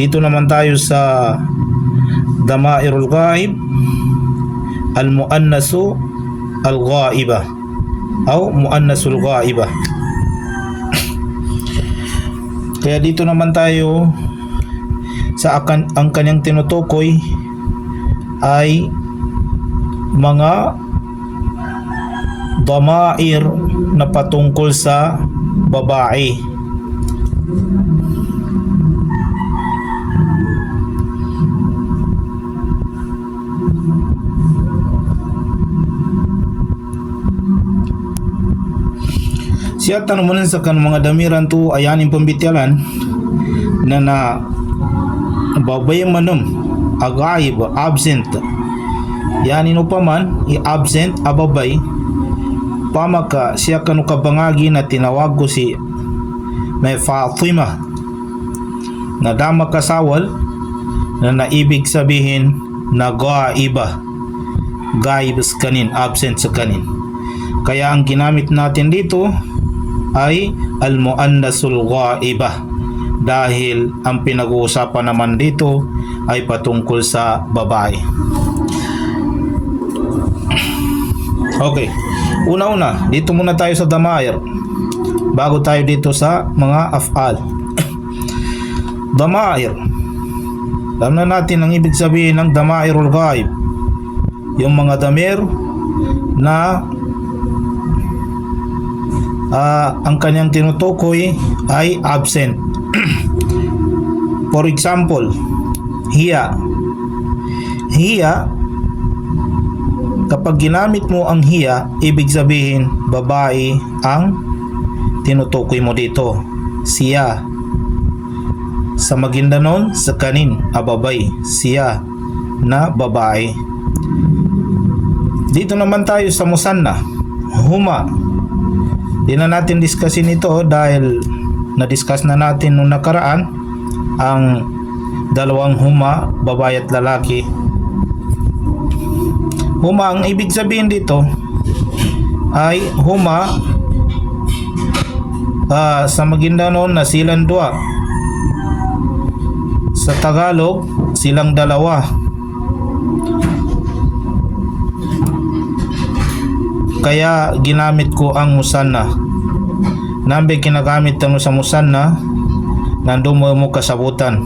Dito naman tayo sa Damairul Ghaib, Al-Muannasu Al-Ghaiba o Muannasul Ghaiba. Kaya dito naman tayo sa ang kanyang tinutukoy ay mga damair na patungkol sa babae. Siya tanumanan sa kanang mga damiran to ayanin pambityalan na babayang manum agaib absent yanin upaman i-absent ababay pamaka siya kanu kabangagi na tinawag ko si may Fatima na dama kasawal na naibig sabihin na gaiba, gaib sa kanin, absent sa kanin. Kaya ang ginamit natin dito ay al-muannasul ghaiba dahil ang pinag-uusapan naman dito ay patungkol sa babae. Okay, una-una dito muna tayo sa damair bago tayo dito sa mga af'al. Damair, alam na natin ang ibig sabihin ng damairul ghaib, yung mga damir na ang kanyang tinutukoy ay absent. For example, hiya. Hiya, kapag ginamit mo ang hiya, ibig sabihin babae ang tinutukoy mo dito. Siya. Sa Maguindanon, sa kanin, ababay. Siya na babae. Dito naman tayo sa musanna. Huma. Di na natin discussin ito dahil na-discuss na natin nung nakaraan ang dalawang huma, babae at lalaki. Huma, ang ibig sabihin dito ay huma sa Maguindanon na silang dua. Sa Tagalog, silang dalawa. Kaya ginamit ko ang musanna. Nambe kinagamit tanong sa musanna, nandun mo kasabutan.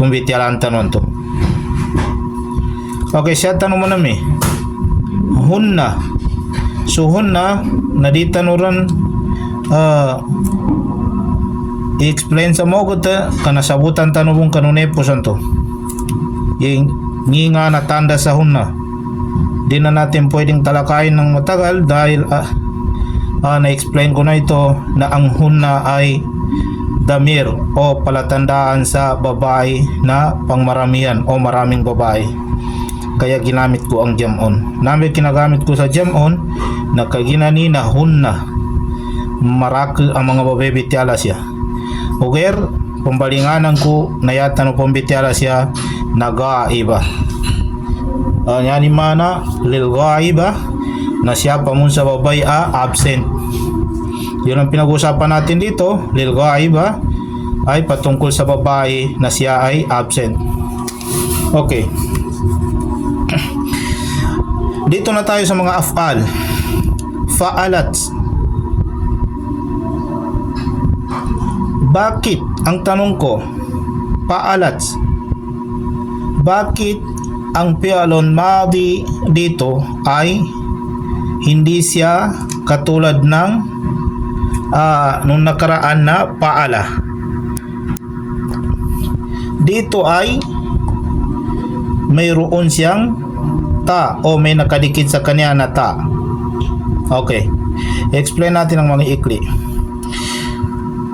Bumbityalan tanong to. Okay, siya tanong mo nami. Hunna. So hunna, naditanuran i-explain sa mo gota kanasabutan tanong mong kanunepos anto. Yung nga na tanda sa hunna. Di na natin pwedeng talakayin ng matagal dahil na-explain ko na ito na ang hunna ay damir o palatandaan sa babae na pangmaramihan o maraming babae. Kaya ginamit ko ang jamon. Namin kinagamit ko sa jamon na kaginani na hunna. Marakil ang mga babae bityala siya. Uger, pambalinganan ko na yata no pambityala siya nagaiba. Yani mana lil ghaiba na siya pamun sa babay absent. Yun ang pinag-usapan natin dito. Lil ghaiba ay patungkol sa babae na siya ay absent. Okay. Dito na tayo sa mga af'al. Fa'alat. Bakit? Ang tanong ko, fa'alat. Bakit ang fi'lun madi dito ay hindi siya katulad ng nung nakaraan na paala? Dito ay mayroon siyang ta o may nakadikit sa kanya na ta. Okay, explain natin ang mga ikli.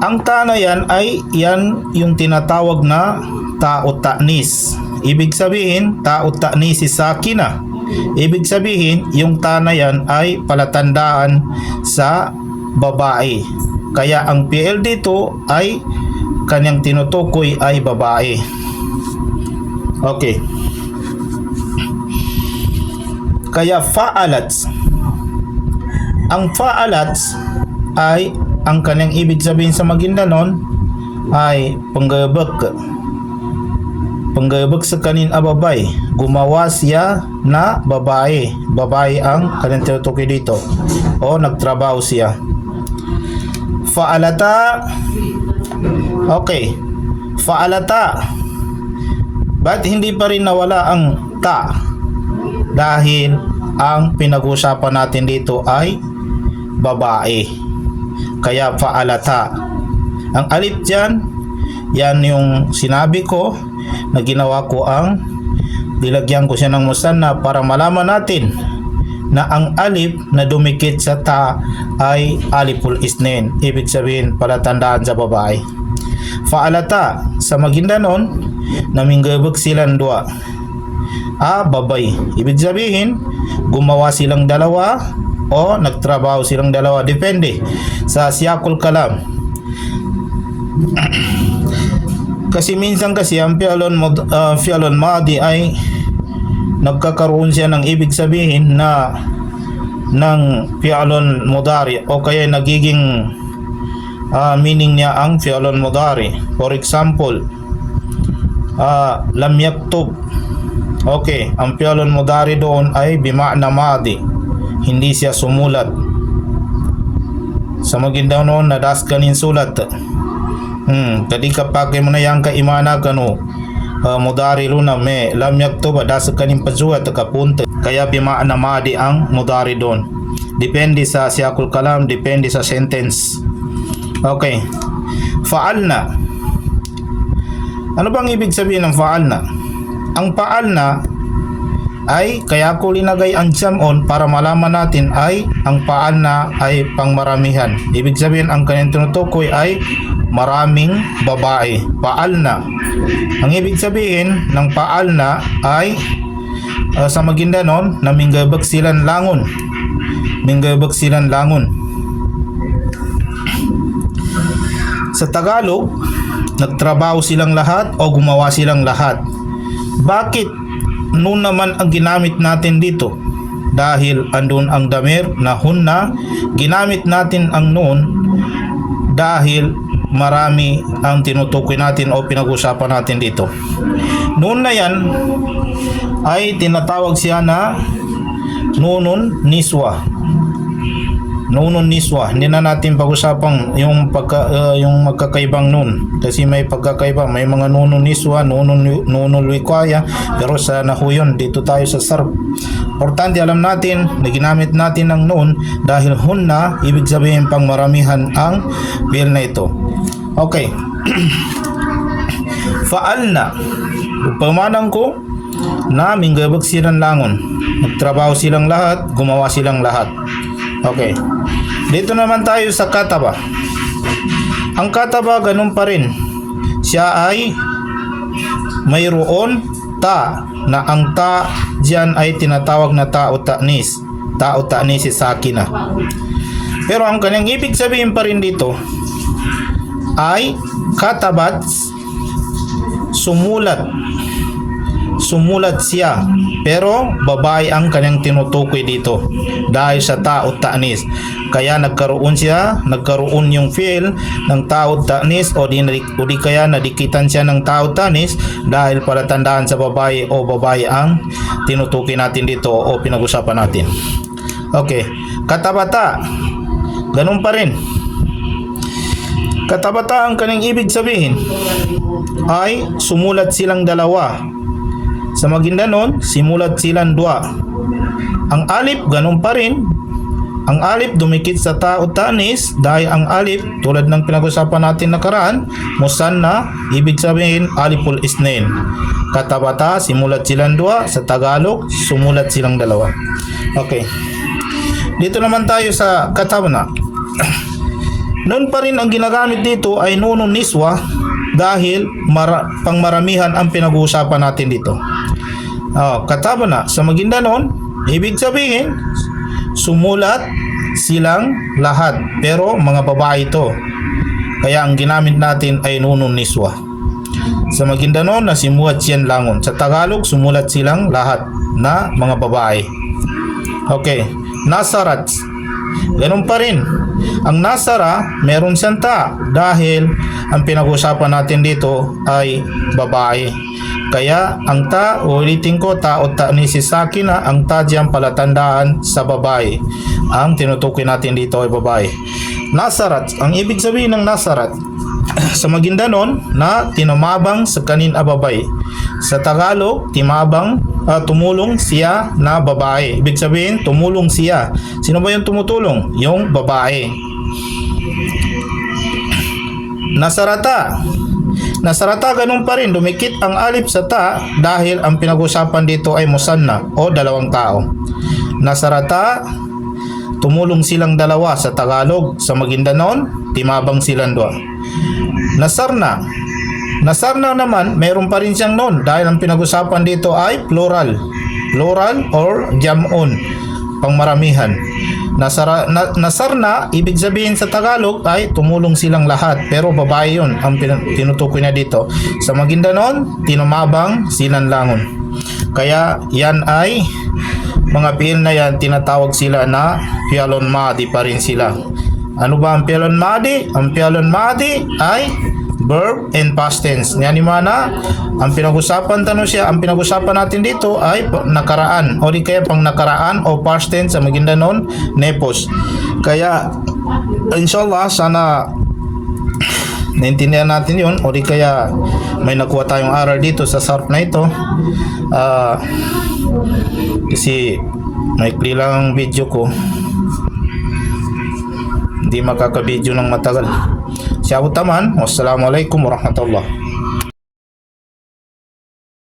Ang ta na yan ay yan yung tinatawag na ta o ta'nis. Ibig sabihin, ta o ta'nis si sakina. Ibig sabihin, yung ta na yan ay palatandaan sa babae. Kaya ang PL dito ay kanyang tinutukoy ay babae. Okay. Kaya fa'alats. Ang fa'alats ay ang kanyang ibig sabihin sa Maguindanon ay panggebek sa kanin a babay, gumawa siya na babae. Babae ang kanyang tinutukoy dito, o nagtrabaho siya. Fa'alata. Okay, fa'alata. Ba't hindi pa rin nawala ang ta? Dahil ang pinag-usapan natin dito ay babae, kaya fa'alata. Ang alif dyan, yan yung sinabi ko na ginawa ko, ang dilagyan ko siya ng musanna para malaman natin na ang alif na dumikit sa ta ay aliful isnin, ibig sabihin palatandaan sa babae. Fa'alata, sa Maguindanon, naminggebek silang dua. Babay, ibig sabihin gumawa silang dalawa o nagtrabaho silang dalawa, depende sa siyakul kalam. Kasi minsan kasi ang fi'lun madi ay nagkakaroon siya ng ibig sabihin na ng fi'lun mudari, o kaya nagiging meaning niya ang fi'lun mudari. For example, lam yaktub. Okay, ang fi'lun mudari doon ay bima'na madi, hindi siya sumulat. Sa Maguindanon nadas kanin sulat. Kadi kapag mo na yang kaimana kanu mudari luna me lam yaktub das kanin pazuat kapunta, kaya bima'na madi ang mudari doon. Depende sa siyakul kalam, depende sa sentence. Okay, fa'alna. Ano bang ibig sabihin ng fa'alna? Ang fa'alna ay, kaya ko linagay ang jamon para malaman natin ay ang fa'alna ay pangmaramihan. Ibig sabihin ang kanyang tinutukoy ay maraming babae. Fa'alna. Ang ibig sabihin ng fa'alna ay sa Maguindanon, naminggebek silang langon. Minggebek silang langon. Sa Tagalog, nagtrabaho silang lahat o gumawa silang lahat. Bakit nun naman ang ginamit natin dito? Dahil andun ang damir na hunna. Ginamit natin ang nun dahil marami ang tinutukoy natin o pinag-usapan natin dito. Noon na yan ay tinatawag siya na nunun niswa. Nunun niswa. Hindi na natin pag-usapang yung magkakaibang nun, kasi may pagkakaiba, may mga nunun niswa, nunun wikwaya, pero sa nahuyon dito tayo sa sarf. Importante alam natin na ginamit natin ang nun dahil hunna, ibig sabihin pang maramihan ang fi'l na ito. Okay. Fa'alna, upamanang ko na minggabag silang langon, nagtrabaho silang lahat, gumawa silang lahat. Okay. Dito naman tayo sa kataba. Ang kataba ganun pa rin. Siya ay mayroon ta, na ang ta diyan ay tinatawag na tao ta'nis. Tao ta'nis si sakina. Pero ang kanyang ibig sabihin pa rin dito ay katabat, sumulat. Sumulat siya, pero babae ang kanyang tinutukoy dito dahil sa tao ta'nis. Kaya nagkaroon yung fi'l ng tao ta'nis, o di kaya nadikitan siya ng tao ta'nis dahil palatandaan sa babae o babae ang tinutukoy natin dito o pinag-usapan natin. Okay, katabata, ganun pa rin. Katabata ang kanyang ibig sabihin ay sumulat silang dalawa. Sa Maguindanon, simulat silang dua. Ang alif, ganun pa rin. Ang alif dumikit sa tao ta'nis dahil ang alif, tulad ng pinag-usapan natin nakaraan, musanna, ibig sabihin aliful isnin. Katabata, simulat silang dua. Sa Tagalog, sumulat silang dalawa. Okay. Dito naman tayo sa katabna. Noon pa rin ang ginagamit dito ay nunun niswa dahil pangmaramihan ang pinag-uusapan natin dito. Katabna sa Maguindanon, ibig sabihin sumulat silang lahat, pero mga babae ito. Kaya ang ginamit natin ay nunun niswa. Sa Maguindanon, nasimulat siyan langon. Sa Tagalog, sumulat silang lahat na mga babae. Okay, nasarat. Ganun pa rin. Ang nasara, meron siyang ta dahil ang pinag-usapan natin dito ay babae. Kaya ang ta, ulitin ko, ta o ta ni Sisaki na ang ta dyan palatandaan sa babae. Ang tinutukoy natin dito ay babae. Nasarat, ang ibig sabihin ng nasarat sa Maguindanon na tinumabang sa kanin a babay. Sa Tagalog, tumulong siya na babae. Ibig sabihin, tumulong siya. Sino ba yung tumutulong? Yung babae. Nasarata. Nasarata, ganun pa rin. Dumikit ang alip sa ta dahil ang pinag-usapan dito ay musanna o dalawang tao. Nasarata, tumulong silang dalawa. Sa Tagalog, sa Maguindanon, timabang silang dua. Nasarna. Nasarna naman, mayroon pa rin siyang non dahil ang pinag-usapan dito ay plural. Plural or jamon, pangmaramihan. Nasarna, ibig sabihin sa Tagalog ay tumulong silang lahat, pero babae yun ang tinutukoy na dito. Sa Maguindanon, tinumabang silang langon. Kaya yan ay mga piil na yan, tinatawag sila na pialon madi pa rin sila. Ano ba ang pialon madi? Ang pialon madi ay verb and past tense. Yan mana, ang pinag-usapan ang pinag-usapan natin dito ay nakaraan o di kaya pang nakaraan o past tense sa Maguindanon, nepos. Kaya inshallah sana naintindihan natin yun o di kaya may nakuha tayong aral dito sa SARP na ito. Kasi maikli lang ang video ko, hindi makaka-video ng matagal. Siya utaman. Wassalamualaikum warahmatullahi